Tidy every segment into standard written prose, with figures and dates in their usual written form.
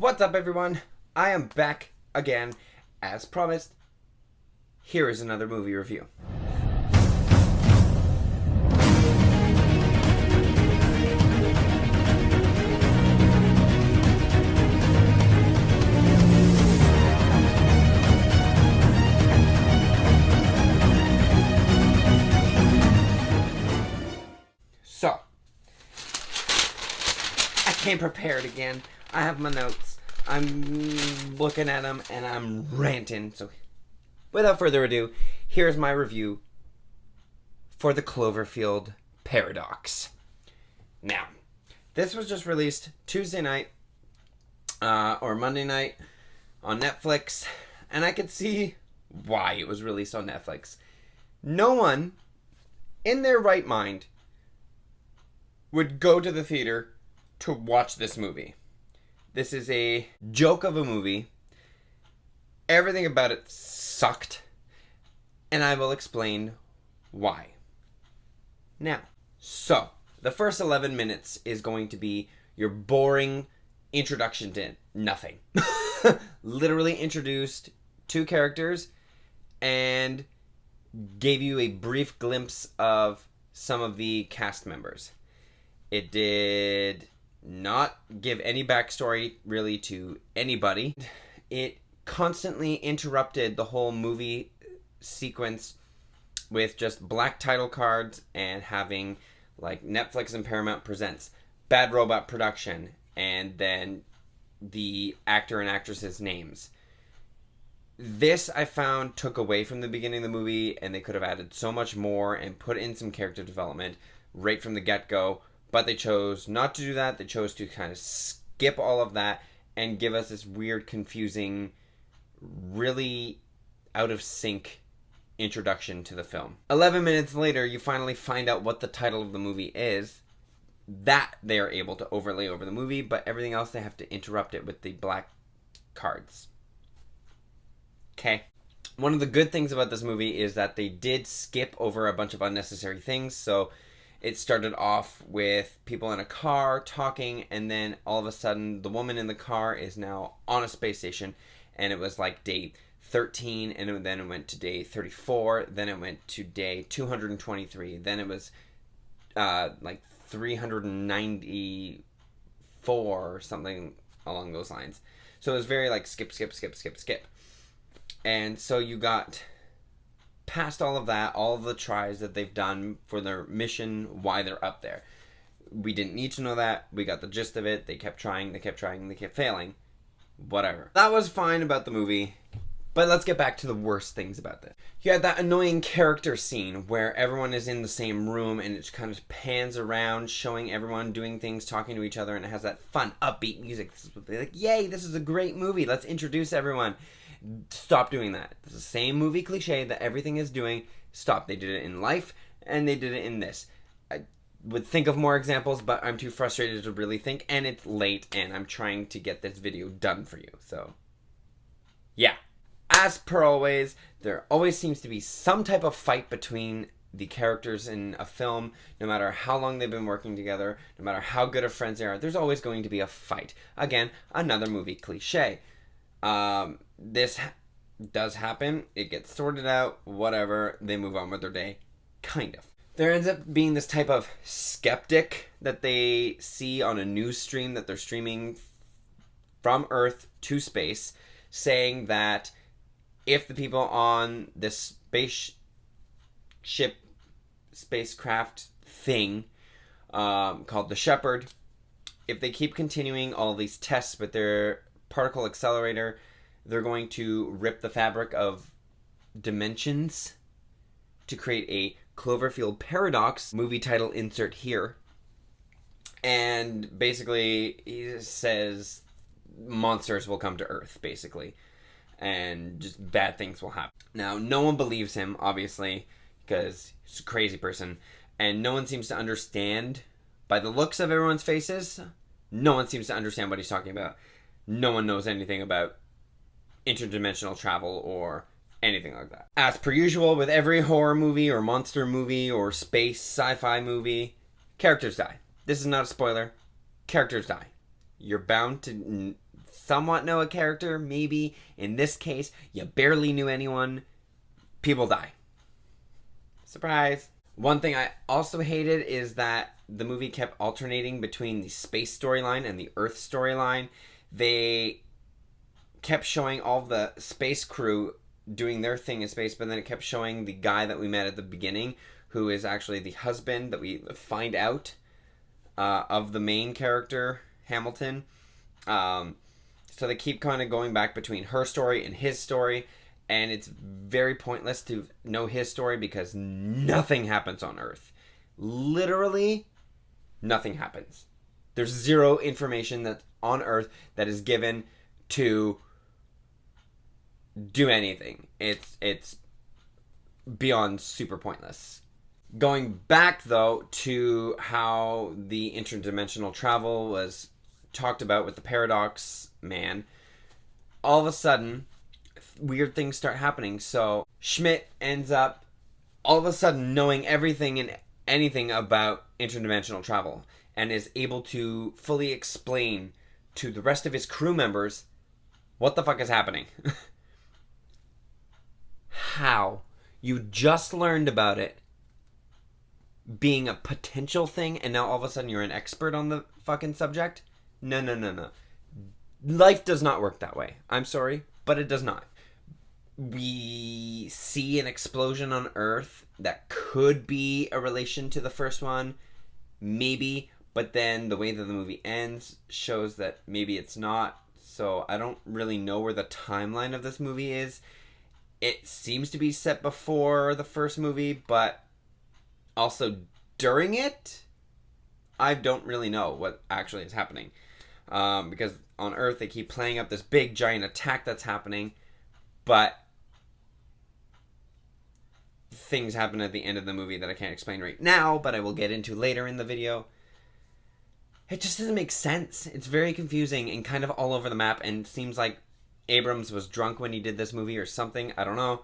What's up, everyone? I am back again, as promised. Here is another movie review. So, I came prepared again. I have my notes. I'm looking at them and I'm ranting. So, without further ado, here's my review for the Cloverfield Paradox. Now, this was just released Tuesday night or Monday night on Netflix, and I could see why it was released on Netflix. No one in their right mind would go to the theater to watch this movie. This is a joke of a movie. Everything about it sucked. And I will explain why. Now, so, the first 11 minutes is going to be your boring introduction to nothing. Literally introduced two characters and gave you a brief glimpse of some of the cast members. It did not give any backstory really to anybody. It constantly interrupted the whole movie sequence with just black title cards and having like Netflix and Paramount presents Bad Robot production and then the actor and actress's names. This I found took away from the beginning of the movie, and they could have added so much more and put in some character development right from the get-go. But they chose not to do that. They chose to kind of skip all of that and give us this weird, confusing, really out of sync introduction to the film. 11 minutes later, you finally find out what the title of the movie is. That they are able to overlay over the movie, but everything else they have to interrupt it with the black cards. Okay. One of the good things about this movie is that they did skip over a bunch of unnecessary things. So it started off with people in a car talking, and then all of a sudden the woman in the car is now on a space station, and it was like day 13, and then it went to day 34, then it went to day 223, then it was like 394 or something along those lines. So it was very like skip. And so you got past all of that, all of the tries that they've done for their mission, why they're up there. We didn't need to know that. We got the gist of it. They kept trying, they kept failing. Whatever. That was fine about the movie. But let's get back to the worst things about this. You had that annoying character scene where everyone is in the same room and it kind of pans around, showing everyone doing things, talking to each other, and it has that fun, upbeat music. They're like, yay, this is a great movie. Let's introduce everyone. Stop doing that. It's the same movie cliche that everything is doing. Stop. They did it in life, and they did it in this. I would think of more examples, but I'm too frustrated to really think, and it's late, and I'm trying to get this video done for you. So, yeah. As per always, there always seems to be some type of fight between the characters in a film. No matter how long they've been working together, no matter how good of friends they are, there's always going to be a fight. Again, another movie cliche. This does happen. It gets sorted out, whatever. They move on with their day. Kind of. There ends up being this type of skeptic that they see on a news stream that they're streaming from Earth to space, saying that if the people on this spacecraft thing called the Shepherd, if they keep continuing all these tests with their particle accelerator, they're going to rip the fabric of dimensions to create a Cloverfield paradox. Movie title insert here. And basically, he says monsters will come to Earth, basically. And just bad things will happen. Now, no one believes him, obviously, because he's a crazy person. And no one seems to understand, by the looks of everyone's faces, no one seems to understand what he's talking about. No one knows anything about interdimensional travel or anything like that. As per usual with every horror movie or monster movie or space sci-fi movie, characters die. This is not a spoiler. Characters die. You're bound to somewhat know a character, maybe. In this case, you barely knew anyone. People die. Surprise. One thing I also hated is that the movie kept alternating between the space storyline and the Earth storyline. They kept showing all the space crew doing their thing in space, but then it kept showing the guy that we met at the beginning, who is actually the husband that we find out of the main character, Hamilton. So they keep kind of going back between her story and his story, and it's very pointless to know his story because nothing happens on Earth. Literally, nothing happens. There's zero information that's on Earth that is given to do anything. It's beyond super pointless. Going back, though, to how the interdimensional travel was talked about with the paradox man, all of a sudden, weird things start happening. So Schmidt ends up all of a sudden knowing everything and anything about interdimensional travel and is able to fully explain to the rest of his crew members what the fuck is happening. How? You just learned about it being a potential thing, and now all of a sudden you're an expert on the fucking subject? No. Life does not work that way. I'm sorry, but it does not. We see an explosion on Earth that could be a relation to the first one, maybe, but then the way that the movie ends shows that maybe it's not, so I don't really know where the timeline of this movie is. It seems to be set before the first movie, but also during it, I don't really know what actually is happening. Because on Earth, they keep playing up this big, giant attack that's happening, but things happen at the end of the movie that I can't explain right now, but I will get into later in the video. It just doesn't make sense. It's very confusing and kind of all over the map, and seems like Abrams was drunk when he did this movie or something. I don't know.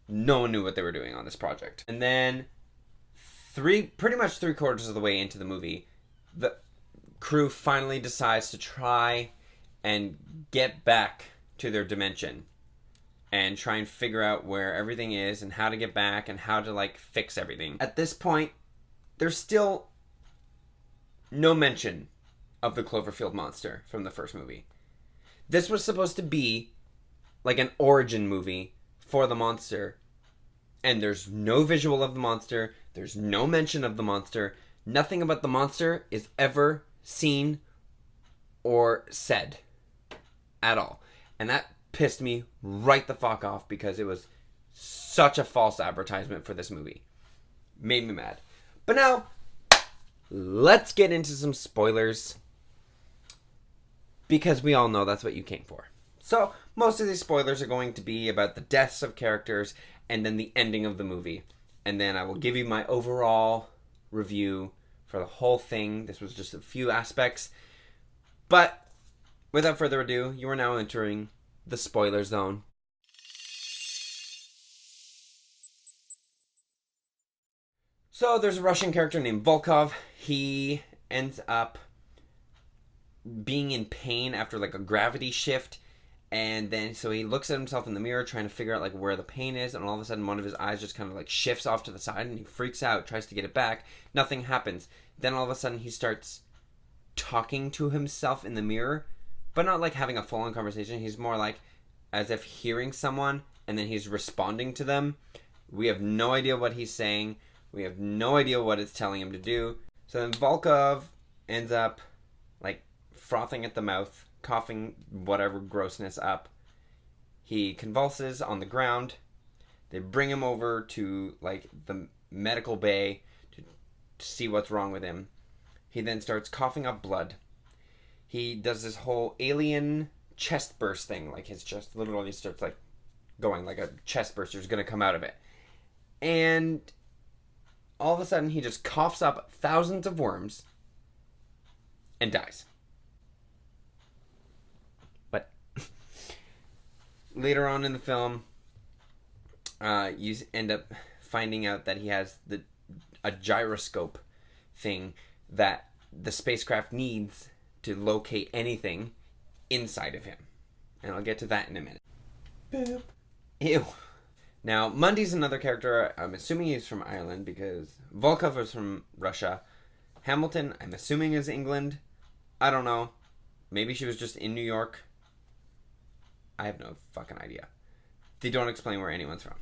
No one knew what they were doing on this project. And then pretty much 3/4 of the way into the movie, the crew finally decides to try and get back to their dimension and try and figure out where everything is and how to get back and how to, like, fix everything. At this point, there's still no mention of the Cloverfield monster from the first movie. This was supposed to be like an origin movie for the monster, and there's no visual of the monster, there's no mention of the monster, nothing about the monster is ever seen or said at all. And that pissed me right the fuck off because it was such a false advertisement for this movie. Made me mad. But now, let's get into some spoilers, because we all know that's what you came for. So, most of these spoilers are going to be about the deaths of characters and then the ending of the movie. And then I will give you my overall review for the whole thing. This was just a few aspects. But, without further ado, you are now entering the spoiler zone. So, there's a Russian character named Volkov. He ends up being in pain after, like, a gravity shift, and then so he looks at himself in the mirror trying to figure out, like, where the pain is, and all of a sudden one of his eyes just kind of, like, shifts off to the side, and he freaks out, tries to get it back. Nothing happens. Then all of a sudden he starts talking to himself in the mirror, but not like having a full-on conversation. He's more like as if hearing someone, and then he's responding to them. We have no idea what he's saying. We have no idea what it's telling him to do. So then Volkov ends up, like, frothing at the mouth, coughing whatever grossness up. He convulses on the ground. They bring him over to, like, the medical bay to see what's wrong with him. He then starts coughing up blood. He does this whole alien chest burst thing, like his chest literally starts, like, going like a chest burster is going to come out of it. And all of a sudden he just coughs up thousands of worms and dies. But later on in the film, you end up finding out that he has a gyroscope thing that the spacecraft needs to locate anything inside of him. And I'll get to that in a minute. Boop. Ew. Now, Mundy's another character. I'm assuming he's from Ireland because Volkov is from Russia. Hamilton, I'm assuming, is England. I don't know. Maybe she was just in New York. I have no fucking idea. They don't explain where anyone's from.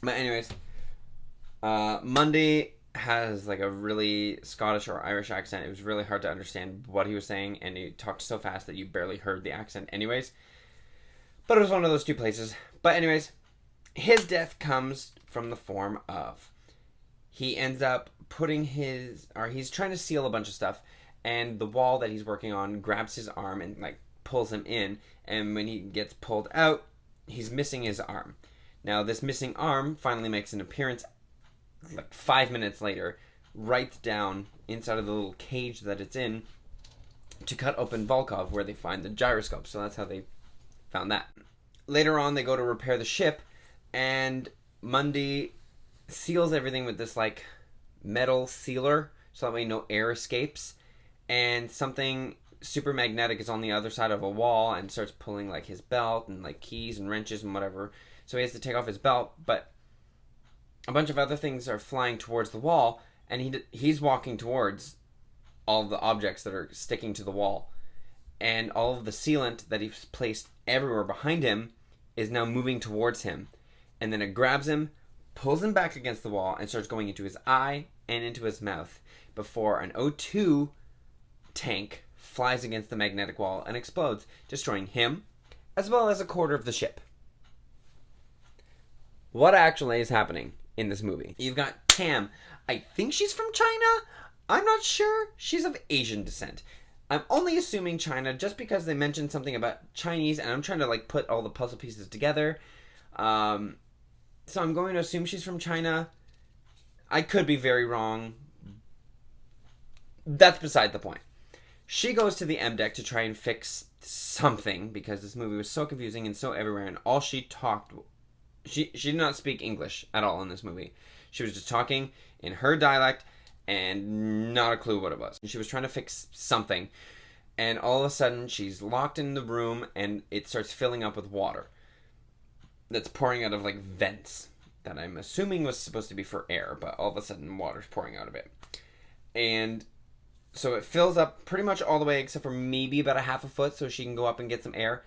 But anyways, Mundy has like a really Scottish or Irish accent. It was really hard to understand what he was saying, and he talked so fast that you barely heard the accent anyways. But it was one of those two places. But anyways, his death comes from the form of he ends up he's trying to seal a bunch of stuff, and the wall that he's working on grabs his arm and like pulls him in, and when he gets pulled out, he's missing his arm. Now this missing arm finally makes an appearance like 5 minutes later, right down inside of the little cage that it's in to cut open Volkov, where they find the gyroscope. So that's how they found that. Later on, they go to repair the ship, and Mundy seals everything with this like metal sealer so that way no air escapes, and something super magnetic is on the other side of a wall and starts pulling like his belt and like keys and wrenches and whatever, so he has to take off his belt, but a bunch of other things are flying towards the wall, and he's walking towards all of the objects that are sticking to the wall, and all of the sealant that he's placed everywhere behind him is now moving towards him, and then it grabs him, pulls him back against the wall, and starts going into his eye and into his mouth before an O2 tank flies against the magnetic wall and explodes, destroying him as well as a quarter of the ship. What actually is happening in this movie? You've got Tam. I think she's from China. I'm not sure. She's of Asian descent. I'm only assuming China just because they mentioned something about Chinese, and I'm trying to like put all the puzzle pieces together. So I'm going to assume she's from China. I could be very wrong. That's beside the point. She goes to the M deck to try and fix something because this movie was so confusing and so everywhere, and all she talked... She did not speak English at all in this movie. She was just talking in her dialect and not a clue what it was. She was trying to fix something, and all of a sudden she's locked in the room and it starts filling up with water that's pouring out of like vents that I'm assuming was supposed to be for air, but all of a sudden water's pouring out of it. And so it fills up pretty much all the way except for maybe about a half a foot so she can go up and get some air.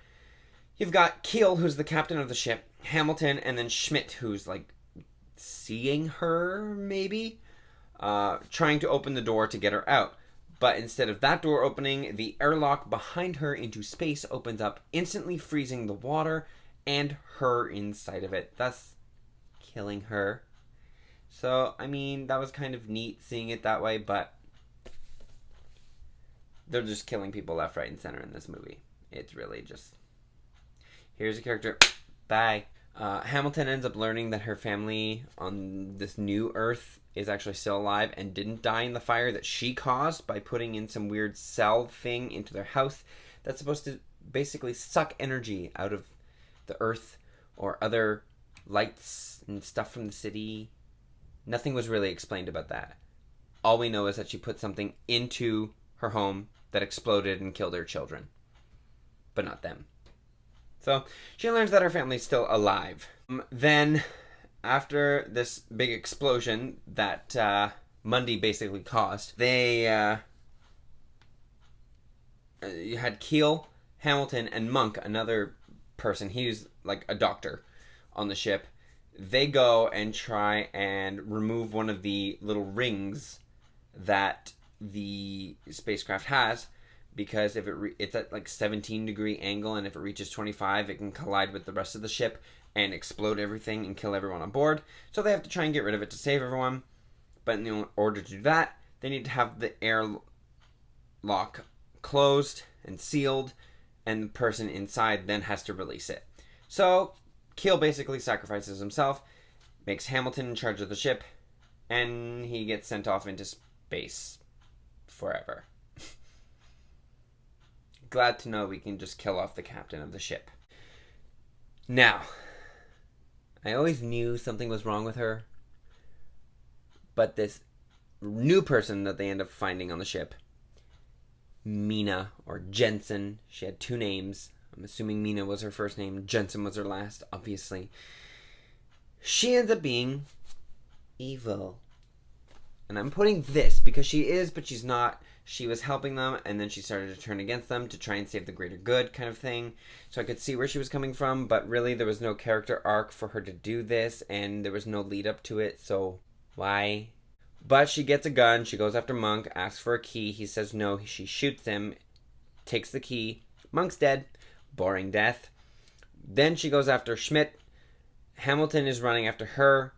You've got Keel, who's the captain of the ship, Hamilton, and then Schmidt, who's like seeing her maybe, trying to open the door to get her out. But instead of that door opening, the airlock behind her into space opens up, instantly freezing the water and her inside of it, thus killing her. So, I mean, that was kind of neat seeing it that way, but they're just killing people left, right, and center in this movie. It's really just... Here's a character. Bye. Hamilton ends up learning that her family on this new Earth is actually still alive and didn't die in the fire that she caused by putting in some weird cell thing into their house that's supposed to basically suck energy out of the Earth or other lights and stuff from the city. Nothing was really explained about that. All we know is that she put something into her home that exploded and killed her children. But not them. So she learns that her family's still alive. Then, after this big explosion that Mundy basically caused, you had Keel, Hamilton, and Monk, another person. He's like a doctor on the ship. They go and try and remove one of the little rings that the spacecraft has, because if it's at like 17-degree angle, and if it reaches 25, it can collide with the rest of the ship and explode everything and kill everyone on board. So they have to try and get rid of it to save everyone. But in order to do that, they need to have the air lock closed and sealed, and the person inside then has to release it. So Keel basically sacrifices himself, makes Hamilton in charge of the ship, and he gets sent off into space forever. Glad to know we can just kill off the captain of the ship. Now, I always knew something was wrong with her, but this new person that they end up finding on the ship Mina, or Jensen. She had 2 names. I'm assuming Mina was her first name. Jensen was her last, obviously. She ends up being evil. And I'm putting this because she is, but she's not. She was helping them, and then she started to turn against them to try and save the greater good kind of thing. So I could see where she was coming from, but really there was no character arc for her to do this, and there was no lead up to it, so why? But she gets a gun, she goes after Monk, asks for a key, he says no, she shoots him, takes the key, Monk's dead, boring death. Then she goes after Schmidt, Hamilton is running after her,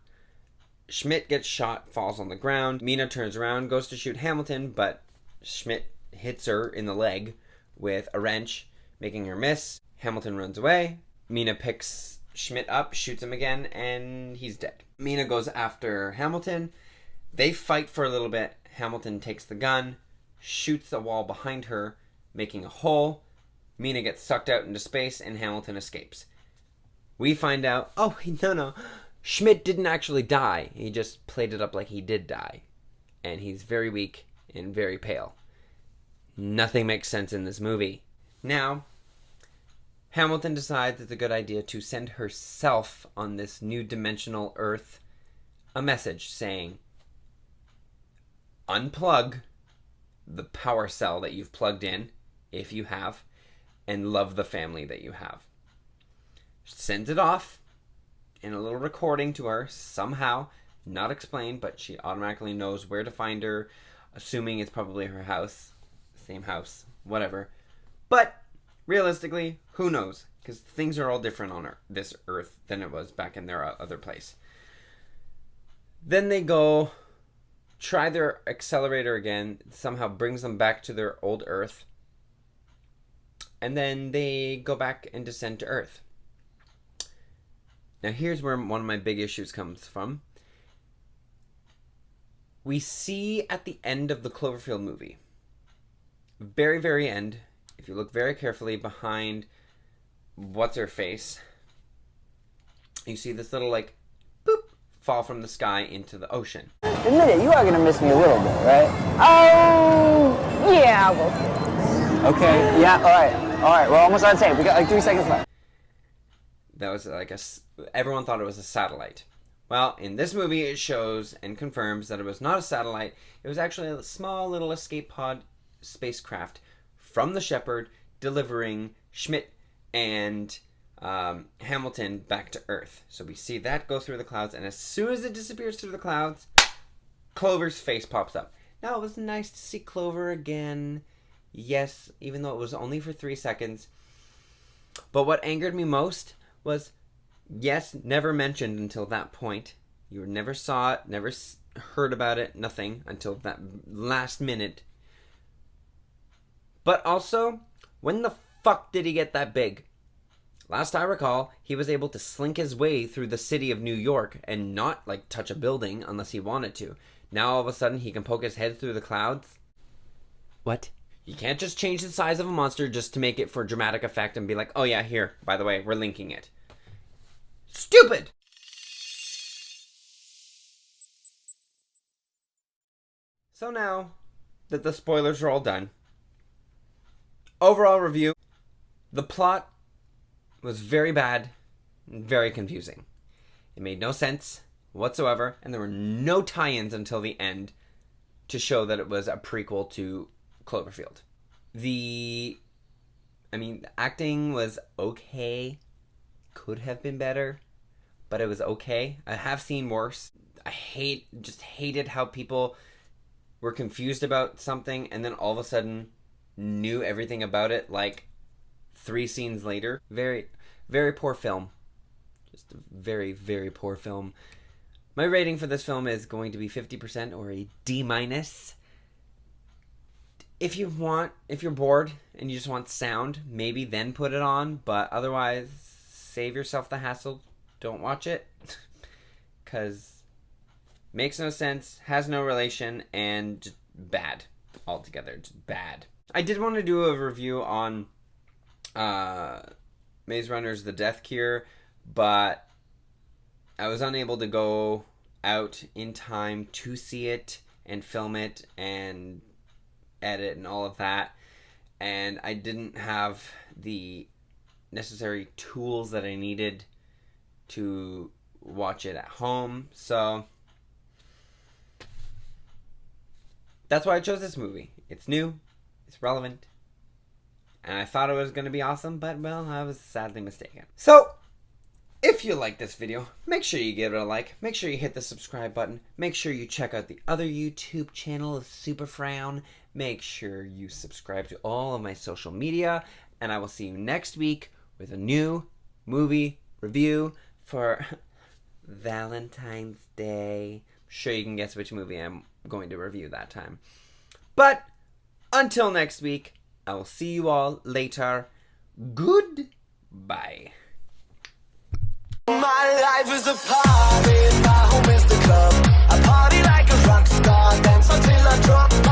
Schmidt gets shot, falls on the ground, Mina turns around, goes to shoot Hamilton, but Schmidt hits her in the leg with a wrench, making her miss. Hamilton runs away. Mina picks Schmidt up, shoots him again, and he's dead. Mina goes after Hamilton. They fight for a little bit. Hamilton takes the gun, shoots the wall behind her, making a hole. Mina gets sucked out into space, and Hamilton escapes. We find out, oh, no, Schmidt didn't actually die. He just played it up like he did die. And he's very weak and very pale. Nothing makes sense in this movie. Now, Hamilton decides it's a good idea to send herself on this new dimensional Earth a message saying, unplug the power cell that you've plugged in, if you have, and love the family that you have. She sends it off in a little recording to her, somehow, not explained, but she automatically knows where to find her, assuming it's probably her house, same house, whatever. But realistically, who knows? Because things are all different on this Earth than it was back in their other place. Then they go try their accelerator again, somehow brings them back to their old Earth, and then they go back and descend to Earth. Now here's where one of my big issues comes from. We see at the end of the Cloverfield movie, very, very end, if you look very carefully behind what's-her-face, you see this little, like, boop, fall from the sky into the ocean. Admit it, you are going to miss me a little bit, right? Oh, yeah, we'll see. Okay, yeah, all right, we're almost on tape. We got like 3 seconds left. That was like everyone thought it was a satellite. Well, in this movie, it shows and confirms that it was not a satellite. It was actually a small little escape pod spacecraft from the Shepherd delivering Schmidt and Hamilton back to Earth. So we see that go through the clouds, and as soon as it disappears through the clouds, Clover's face pops up. Now, it was nice to see Clover again. Yes, even though it was only for 3 seconds. But what angered me most was, yes, never mentioned until that point. You never saw it, never heard about it, nothing until that last minute. But also, when the fuck did he get that big? Last I recall, he was able to slink his way through the city of New York and not, like, touch a building unless he wanted to. Now all of a sudden he can poke his head through the clouds? What? You can't just change the size of a monster just to make it for dramatic effect and be like, oh yeah, here, by the way, we're linking it. Stupid! So now that the spoilers are all done, overall review, the plot was very bad and very confusing. It made no sense whatsoever, and there were no tie-ins until the end to show that it was a prequel to Cloverfield. The acting was okay. Could have been better, but it was okay. I have seen worse. I hated how people were confused about something and then all of a sudden knew everything about it like 3 scenes later. Very, very poor film. Just a very, very poor film. My rating for this film is going to be 50% or a D-. If you're bored and you just want sound, maybe then put it on, but otherwise, save yourself the hassle. Don't watch it. Because makes no sense, has no relation, and just bad altogether. Just bad. I did want to do a review on Maze Runner's The Death Cure, but I was unable to go out in time to see it and film it and edit and all of that. and I didn't have the necessary tools that I needed to watch it at home. So that's why I chose this movie. It's new, it's relevant, and I thought it was going to be awesome, but well, I was sadly mistaken. So if you like this video, make sure you give it a like, make sure you hit the subscribe button, make sure you check out the other YouTube channel of Super Frown, make sure you subscribe to all of my social media, and I will see you next week with a new movie review for Valentine's Day. I'm sure you can guess which movie I'm going to review that time. But until next week, I will see you all later. Goodbye. My life is a party, my home is the club. I party like a rock star, dance until I drop.